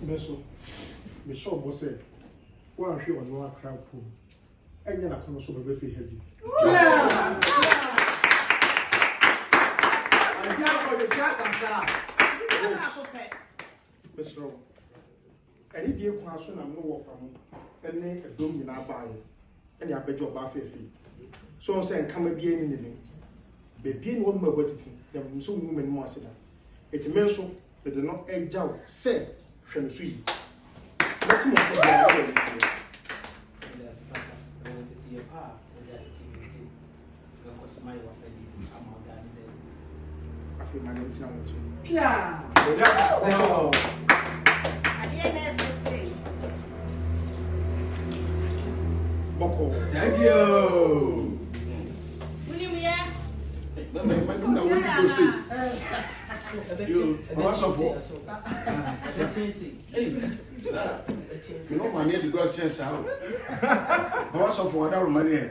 meso me sure boss say one hwe on no akra po enya na kono so be fi heavy Mr. Any dear question I'm no from any dome in our buy any I bet your baffy. So I'm saying, come and be anything. Baby, one more what it's them so women more said. It's a mental, but they're not a job, say, from sweet. That's more for the I feel my name is now. Yeah. Boko. Thank you. You, what's up for? You know, my name is God says, what's up for that money?